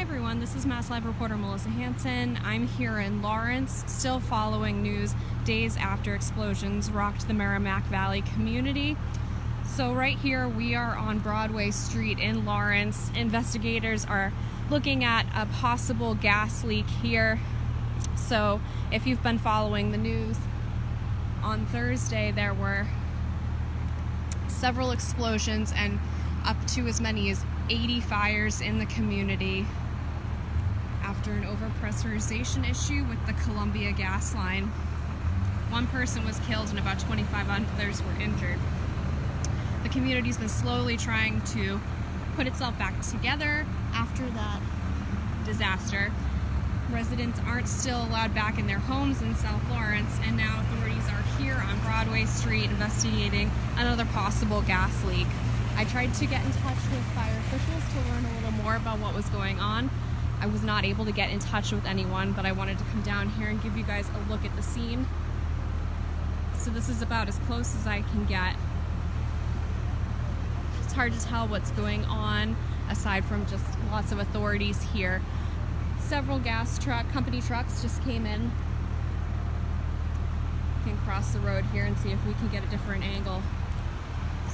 everyone, this is MassLive reporter Melissa Hansen. I'm here in Lawrence, still following news days after explosions rocked the Merrimack Valley community. So right here we are on Broadway Street in Lawrence. Investigators are looking at a possible gas leak here. So if you've been following the news, on Thursday there were several explosions and up to as many as 80 fires in the community after an overpressurization issue with the Columbia gas line. One person was killed and about 25 others were injured. The community's been slowly trying to put itself back together after that disaster. Residents aren't still allowed back in their homes in South Lawrence, and now authorities are here on Broadway Street investigating another possible gas leak. I tried to get in touch with fire officials to learn a little more about what was going on. I was not able to get in touch with anyone, but I wanted to come down here and give you guys a look at the scene. So this is about as close as I can get. It's hard to tell what's going on aside from just lots of authorities here. Several company trucks just came in. We can cross the road here and see if we can get a different angle.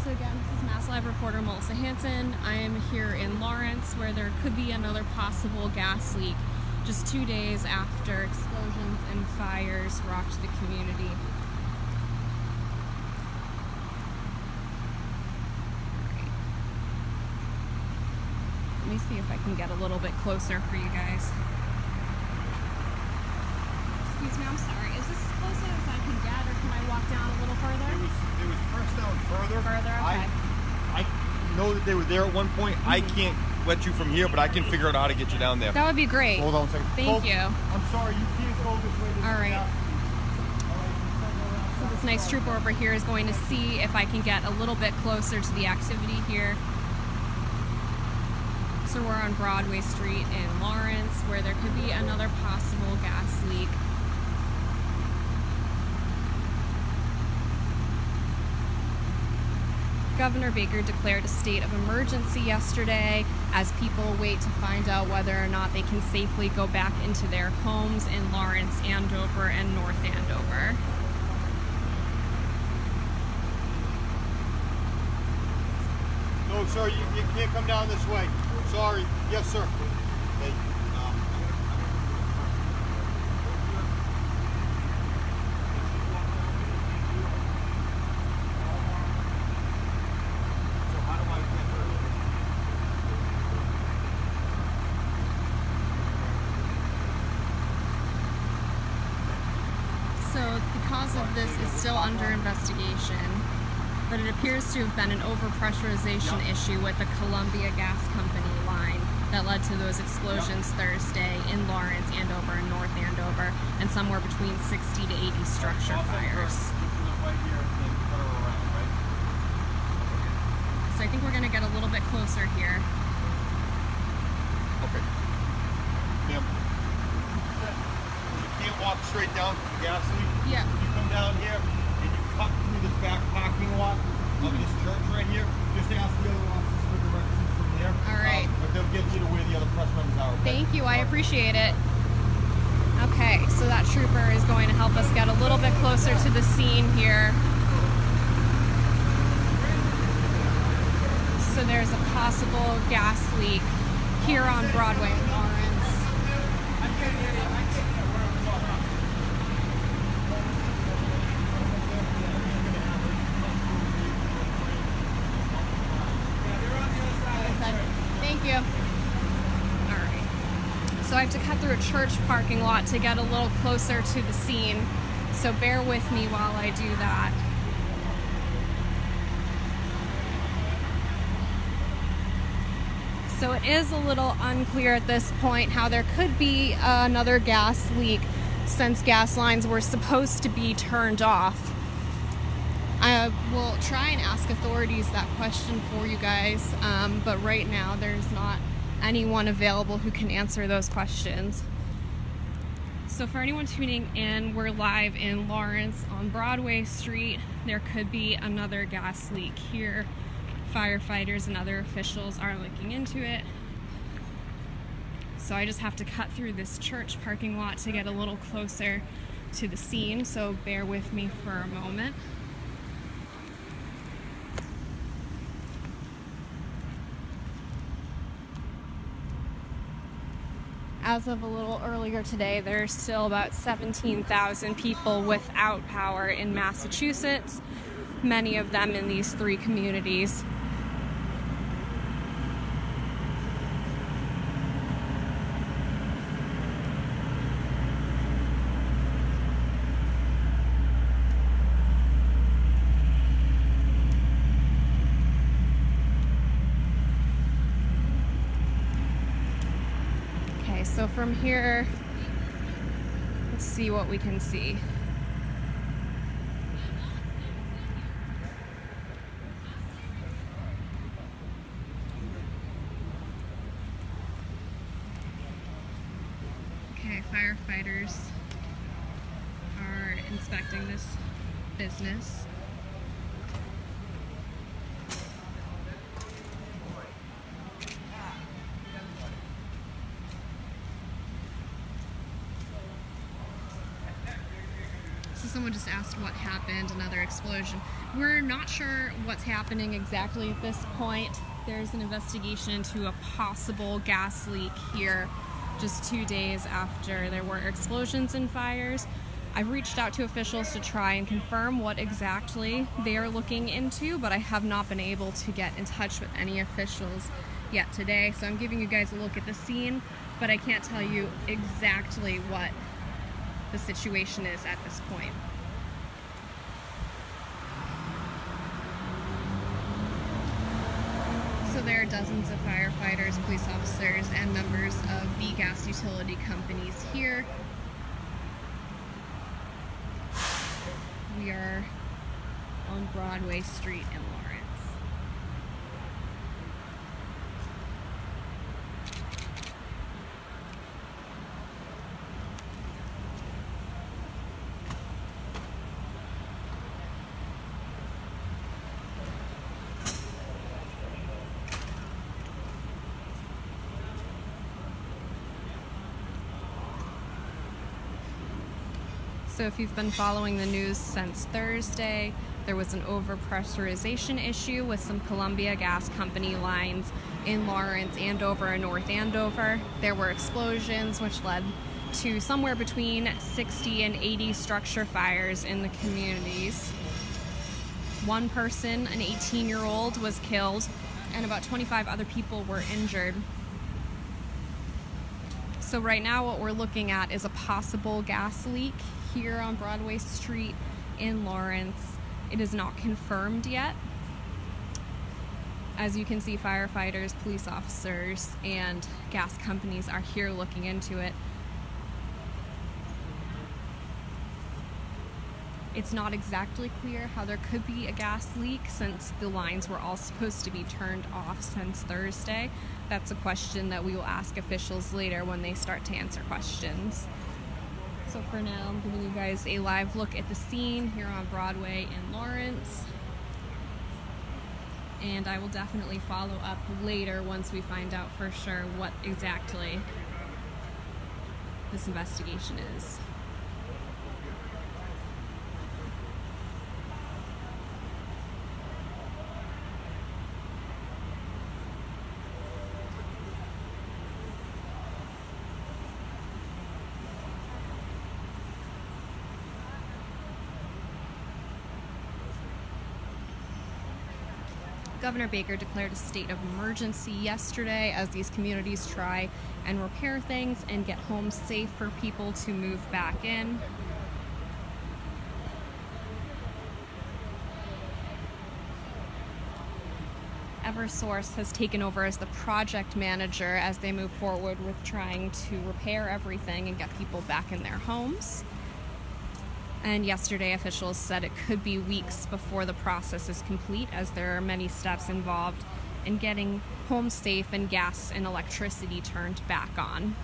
So again, this is MassLive reporter Melissa Hansen. I am here in Lawrence where there could be another possible gas leak just 2 days after explosions and fires rocked the community. Let me see if I can get a little bit closer for you guys. Excuse me, I'm sorry. Is this as close as I can get, or can I walk down a little further? It was pressed down further. Further, okay. I know that they were there at one point. I can't let you from here, but I can figure out how to get you down there. That would be great. Hold on a second. Thank you. I'm sorry, you can't go this way. All right. So this nice trooper over here is going to see if I can get a little bit closer to the activity here. So we're on Broadway Street in Lawrence where there could be another possible gas leak. Governor Baker declared a state of emergency yesterday as people wait to find out whether or not they can safely go back into their homes in Lawrence, Andover, and North Andover. No, sir, you can't come down this way. Sorry. Yes, sir. Hey, So the cause of this is still under investigation, but it appears to have been an overpressurization issue with the Columbia Gas Company line that led to those explosions Thursday in Lawrence, Andover, and North Andover, and somewhere between 60 to 80 structure fires. So I think we're going to get a little bit closer here. okay. Ma'am, you can't walk straight down to the gas leak. Yeah. If you come down here and you cut through this back parking lot of this church right here, just ask the other officers for directions from there. All right. But they'll get you to where the other press members are. Okay? Thank you, I appreciate it. Okay, so that trooper is going to help us get a little bit closer to the scene here. So there's a possible gas leak here on Broadway in Lawrence. Thank you. Alright. So I have to cut through a church parking lot to get a little closer to the scene. So bear with me while I do that. So it is a little unclear at this point how there could be another gas leak since gas lines were supposed to be turned off. I will try and ask authorities that question for you guys, but right now there's not anyone available who can answer those questions. So for anyone tuning in, we're live in Lawrence on Broadway Street. There could be another gas leak here. Firefighters and other officials are looking into it. So I just have to cut through this church parking lot to get a little closer to the scene, so bear with me for a moment. As of a little earlier today, there's still about 17,000 people without power in Massachusetts, many of them in these 3 communities. So from here, let's see what we can see. Okay, firefighters are inspecting this business. Someone just asked what happened, another explosion. We're not sure what's happening exactly at this point. There's an investigation into a possible gas leak here just 2 days after there were explosions and fires. I've reached out to officials to try and confirm what exactly they are looking into, but I have not been able to get in touch with any officials yet today. So I'm giving you guys a look at the scene, but I can't tell you exactly what the situation is at this point. So there are dozens of firefighters, police officers, and members of the gas utility companies here. We are on Broadway Street in Lawrence. So if you've been following the news since Thursday, there was an overpressurization issue with some Columbia Gas Company lines in Lawrence, Andover, and North Andover. There were explosions which led to somewhere between 60 and 80 structure fires in the communities. One person, an 18-year-old, was killed, and about 25 other people were injured. So right now what we're looking at is a possible gas leak here on Broadway Street in Lawrence. It is not confirmed yet. As you can see, firefighters, police officers, and gas companies are here looking into it. It's not exactly clear how there could be a gas leak since the lines were all supposed to be turned off since Thursday. That's a question that we will ask officials later when they start to answer questions. So for now, I'm giving you guys a live look at the scene here on Broadway in Lawrence. And I will definitely follow up later once we find out for sure what exactly this investigation is. Governor Baker declared a state of emergency yesterday as these communities try and repair things and get homes safe for people to move back in. Eversource has taken over as the project manager as they move forward with trying to repair everything and get people back in their homes. And yesterday, officials said it could be weeks before the process is complete, as there are many steps involved in getting homes safe and gas and electricity turned back on.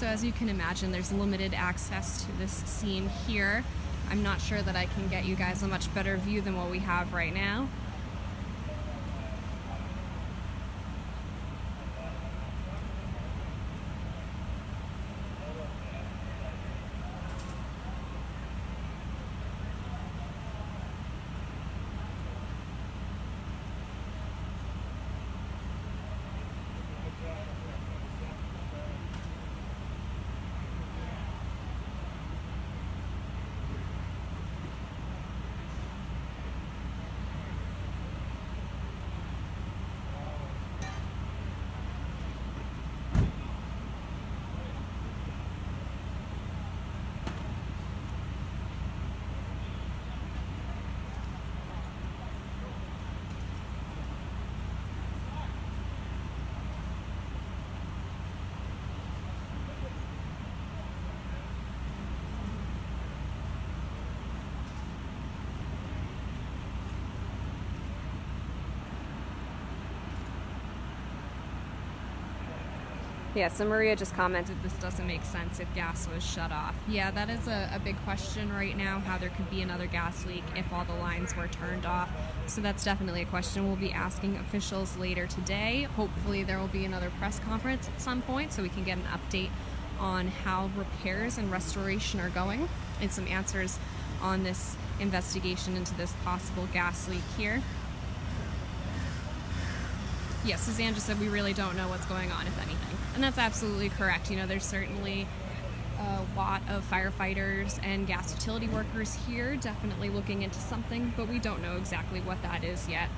So as you can imagine, there's limited access to this scene here. I'm not sure that I can get you guys a much better view than what we have right now. Yeah, so Maria just commented this doesn't make sense if gas was shut off. Yeah, that is a big question right now, how there could be another gas leak if all the lines were turned off. So that's definitely a question we'll be asking officials later today. Hopefully there will be another press conference at some point so we can get an update on how repairs and restoration are going and some answers on this investigation into this possible gas leak here. Yes, Suzanne just said we really don't know what's going on, if anything. And that's absolutely correct. You know, there's certainly a lot of firefighters and gas utility workers here definitely looking into something, but we don't know exactly what that is yet.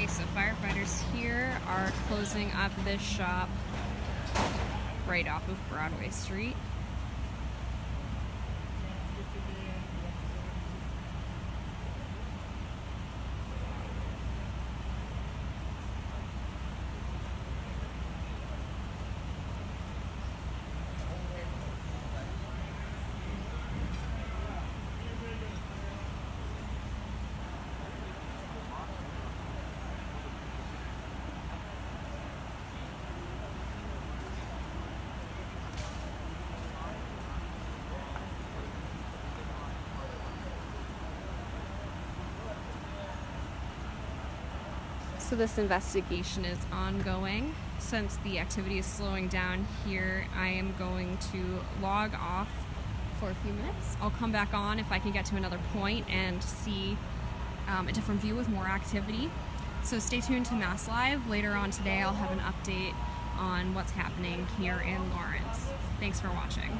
So firefighters here are closing up this shop right off of Broadway Street. So this investigation is ongoing. Since the activity is slowing down here, I am going to log off for a few minutes. I'll come back on if I can get to another point and see a different view with more activity. So stay tuned to MassLive. Later on today, I'll have an update on what's happening here in Lawrence. Thanks for watching.